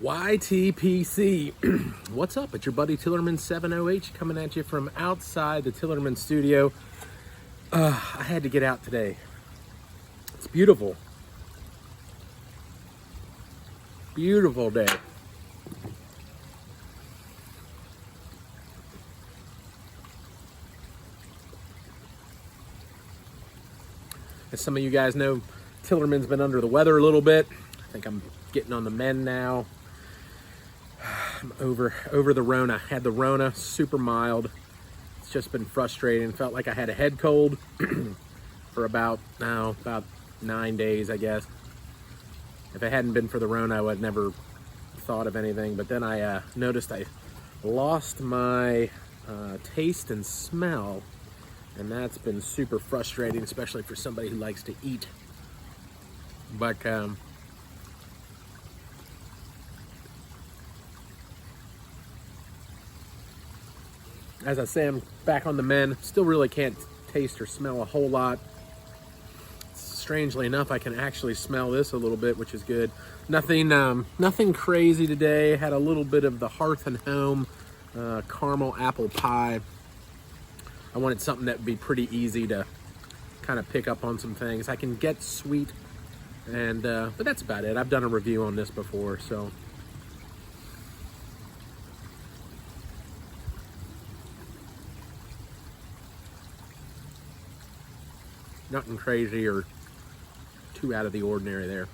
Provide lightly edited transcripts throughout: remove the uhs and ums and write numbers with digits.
YTPC. What's up? It's your buddy Tillerman 70H coming at you from outside the Tillerman studio. I had to get out today. It's beautiful. Beautiful day. As some of you guys know, Tillerman's been under the weather a little bit. I think I'm getting on the mend now. I'm over the Rona. Had the Rona, super mild. It's just been frustrating. Felt like I had a head cold for about 9 days, I guess. If it hadn't been for the Rona, I would have never thought of anything. But then I noticed I lost my taste and smell, and that's been super frustrating, especially for somebody who likes to eat. But as I say, I'm back on the mend. Still really can't taste or smell a whole lot. Strangely enough, I can actually smell this a little bit, which is good. Nothing crazy today. Had a little bit of the Hearth and Home caramel apple pie. I wanted something that would be pretty easy to kind of pick up on some things. I can get sweet, and but that's about it. I've done a review on this before, so. Nothing crazy or too out of the ordinary there.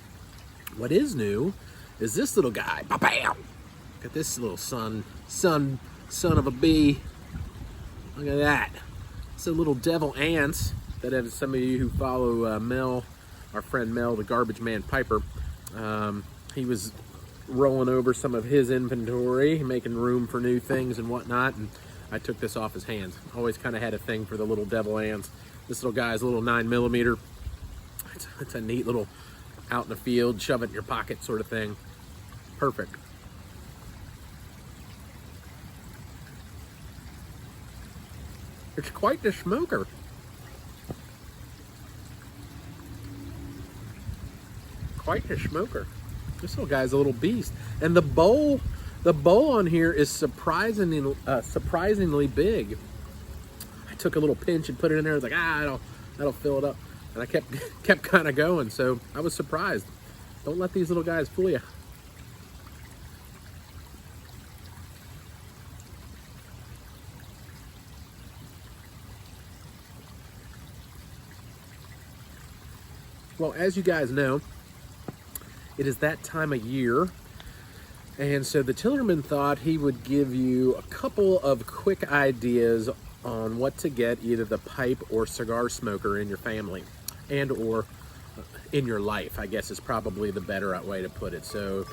What is new is this little guy. Bam! Look at this little son of a bee. Look at that. It's a little devil ants that have some of you who follow Mel, our friend Mel, the garbage man Piper. He was rolling over some of his inventory, making room for new things and whatnot, and I took this off his hands. Always kind of had a thing for the little devil ants. This little guy is a little 9mm. It's a neat little out in the field, shove it in your pocket sort of thing. Perfect. It's quite the smoker. Quite the smoker. This little guy's a little beast. And the bowl on here is surprisingly big. I took a little pinch and put it in there. I was like, that'll fill it up. And I kept kind of going, so I was surprised. Don't let these little guys fool you. Well, as you guys know, it is that time of year. And so the Tillerman thought he would give you a couple of quick ideas on what to get, either the pipe or cigar smoker in your family and or in your life, I guess is probably the better way to put it. So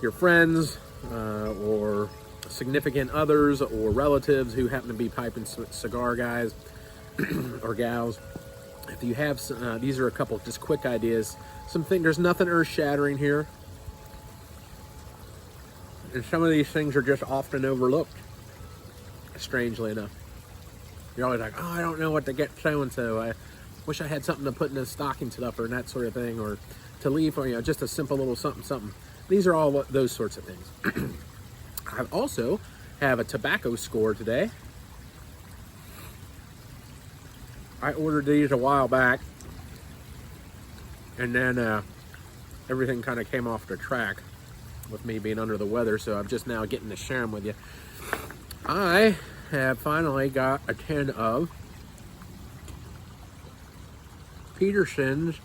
your friends or significant others or relatives who happen to be pipe and cigar guys or gals, if you have these are a couple of just quick ideas. There's nothing earth-shattering here, and some of these things are just often overlooked, strangely enough. You're always like, I don't know what to get so-and-so. I wish I had something to put in a stocking stuffer and that sort of thing, or to leave, or just a simple little something. These are all those sorts of things. I also have a tobacco score today. I ordered these a while back, and then everything kind of came off the track with me being under the weather, so I'm just now getting to share them with you. I have finally got a tin of Peterson's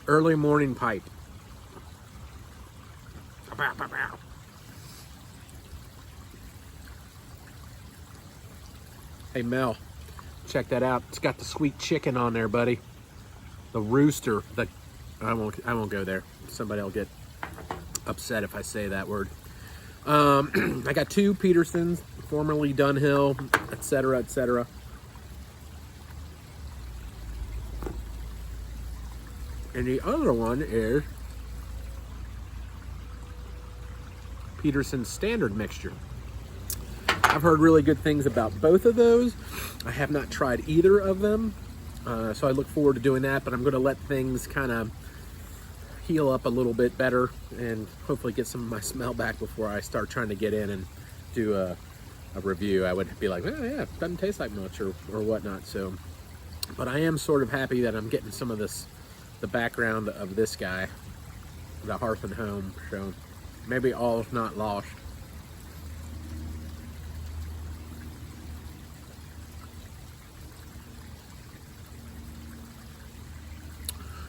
Early Morning Pipe. Hey Mel, check that out. It's got the sweet chicken on there, buddy. The rooster. I won't go there. Somebody will get upset if I say that word. I got two Petersons, formerly Dunhill, etc., etc. And the other one is Peterson's Standard Mixture. I've heard really good things about both of those. I have not tried either of them, so I look forward to doing that, but I'm going to let things kind of, heal up a little bit better and hopefully get some of my smell back before I start trying to get in and do a review. I would be like, oh yeah, it doesn't taste like much or whatnot. So, but I am sort of happy that I'm getting some of this, the background of this guy, the Hearth and Home. So maybe all's not lost.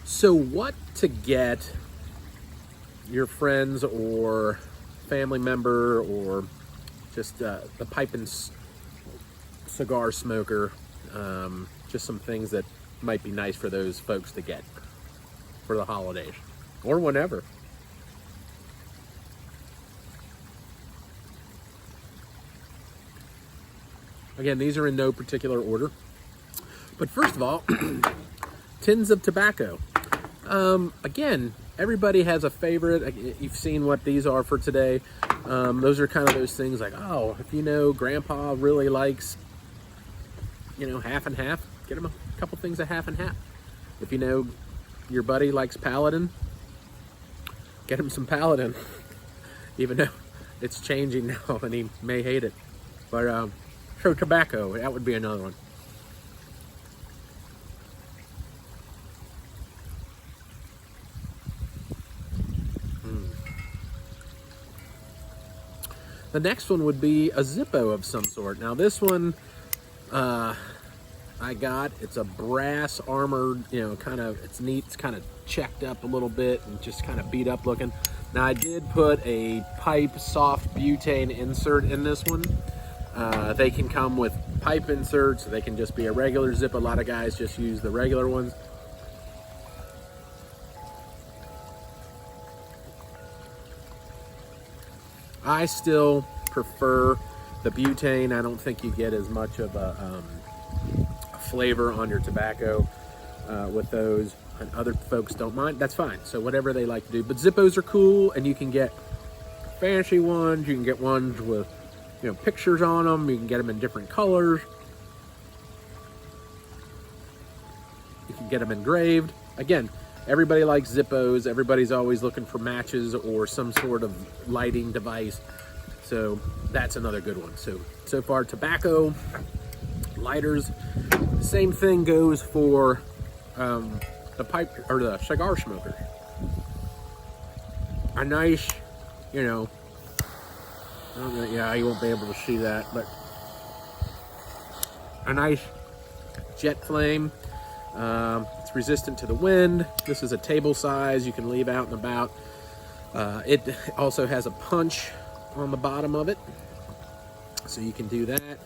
So what to get your friends or family member or just the pipe and cigar smoker, just some things that might be nice for those folks to get for the holidays or whenever. Again, these are in no particular order. But first of all, tins of tobacco. Again, everybody has a favorite. You've seen what these are for today. Those are kind of those things like, oh, if you know Grandpa really likes, you know, half and half, get him a couple things of half and half. If you know your buddy likes Paladin, get him some Paladin, even though it's changing now and he may hate it. But so tobacco, that would be another one. The next one would be a Zippo of some sort. Now this one I got, it's a brass armored, you know, kind of, it's neat, it's kind of checked up a little bit and just kind of beat up looking. Now I did put a pipe soft butane insert in this one. They can come with pipe inserts, they can just be a regular Zippo. A lot of guys just use the regular ones. I still prefer the butane. I don't think you get as much of a flavor on your tobacco with those, and other folks don't mind. That's fine. So whatever they like to do. But Zippos are cool, and you can get fancy ones. You can get ones with, you know, pictures on them. You can get them in different colors. You can get them engraved. Again, everybody likes Zippos. Everybody's always looking for matches or some sort of lighting device. So that's another good one. So far, tobacco, lighters. Same thing goes for the pipe or the cigar smokers. A nice, you know, yeah, you won't be able to see that, but a nice jet flame. It's resistant to the wind. This is a table size you can leave out and about. It also has a punch on the bottom of it, so you can do that.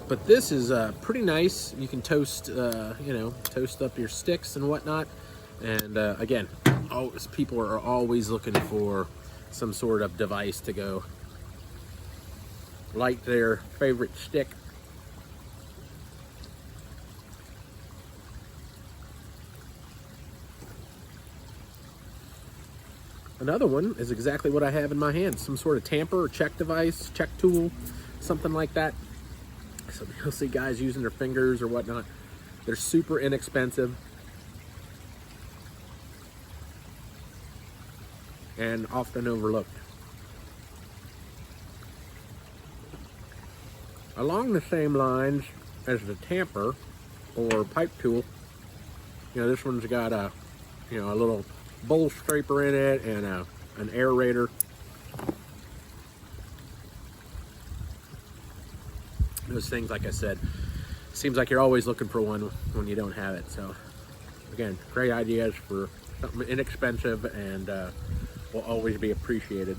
But this is pretty nice. You can toast, you know, toast up your sticks and whatnot. And again, people are always looking for some sort of device to go light their favorite stick. Another one is exactly what I have in my hand, some sort of tamper or check device, check tool, something like that. So you'll see guys using their fingers or whatnot. They're super inexpensive and often overlooked. Along the same lines as the tamper or pipe tool, you know, this one's got a, you know, a little bowl scraper in it and an aerator. Those things, like I said, seems like you're always looking for one when you don't have it. So again, great ideas for something inexpensive and will always be appreciated.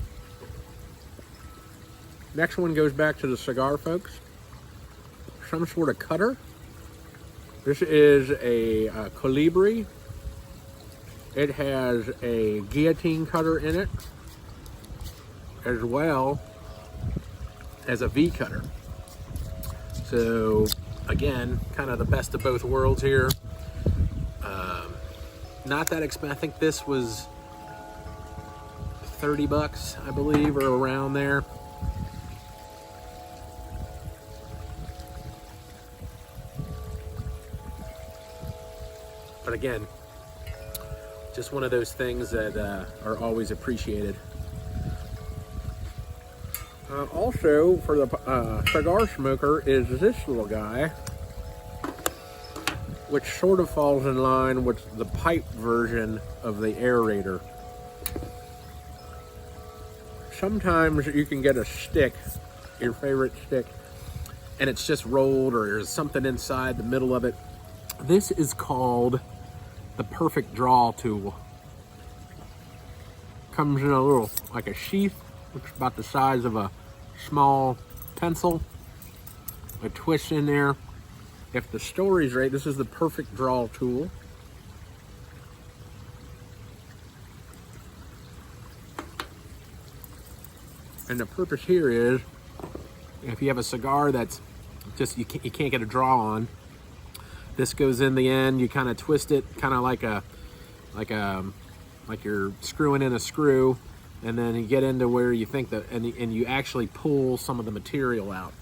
Next one goes back to the cigar folks. Some sort of cutter. This is a Colibri. It has a guillotine cutter in it, as well as a V cutter. So again, kind of the best of both worlds here. Not that expensive. I think this was 30 bucks, I believe, or around there. But again, Just one of those things that are always appreciated. Also, for the cigar smoker is this little guy, which sort of falls in line with the pipe version of the aerator. Sometimes you can get a stick, your favorite stick, and it's just rolled or there's something inside the middle of it. This is called the perfect draw tool. Comes in a little, like a sheath, which is about the size of a small pencil. A twist in there. If the story's right, this is the perfect draw tool. And the purpose here is, if you have a cigar that's just, you can't get a draw on, this goes in the end, you kind of twist it, kind of like you're screwing in a screw, and then you get into where you think that, and you actually pull some of the material out,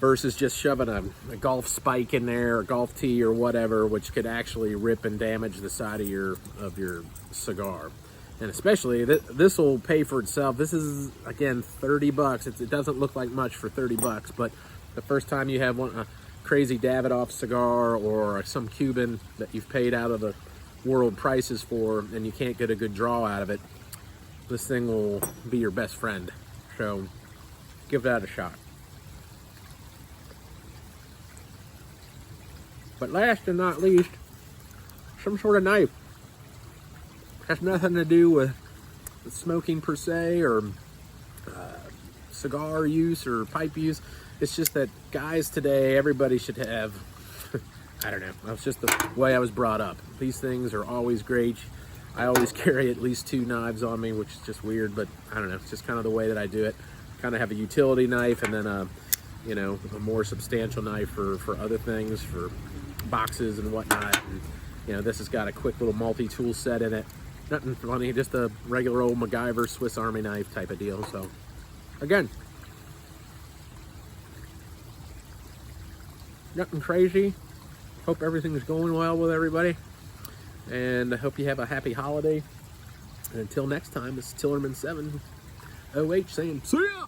versus just shoving a golf spike in there, or golf tee or whatever, which could actually rip and damage the side of your cigar. And especially, this will pay for itself. This is, again, 30 bucks. It doesn't look like much for 30 bucks, but the first time you have a crazy Davidoff cigar or some Cuban that you've paid out of the world prices for, and you can't get a good draw out of it, this thing will be your best friend. So give that a shot. But last and not least, some sort of knife. Has nothing to do with smoking per se, or cigar use or pipe use. It's just that guys today, everybody should have, I don't know, that's just the way I was brought up. These things are always great. I always carry at least 2 knives on me, which is just weird, but I don't know, it's just kind of the way that I do it. Kind of have a utility knife and then a more substantial knife for other things, for boxes and whatnot. And, this has got a quick little multi-tool set in it. Nothing funny, just a regular old MacGyver Swiss Army knife type of deal. So, again, nothing crazy. Hope everything's going well with everybody. And I hope you have a happy holiday. And until next time, it's Tillerman708 saying, see ya!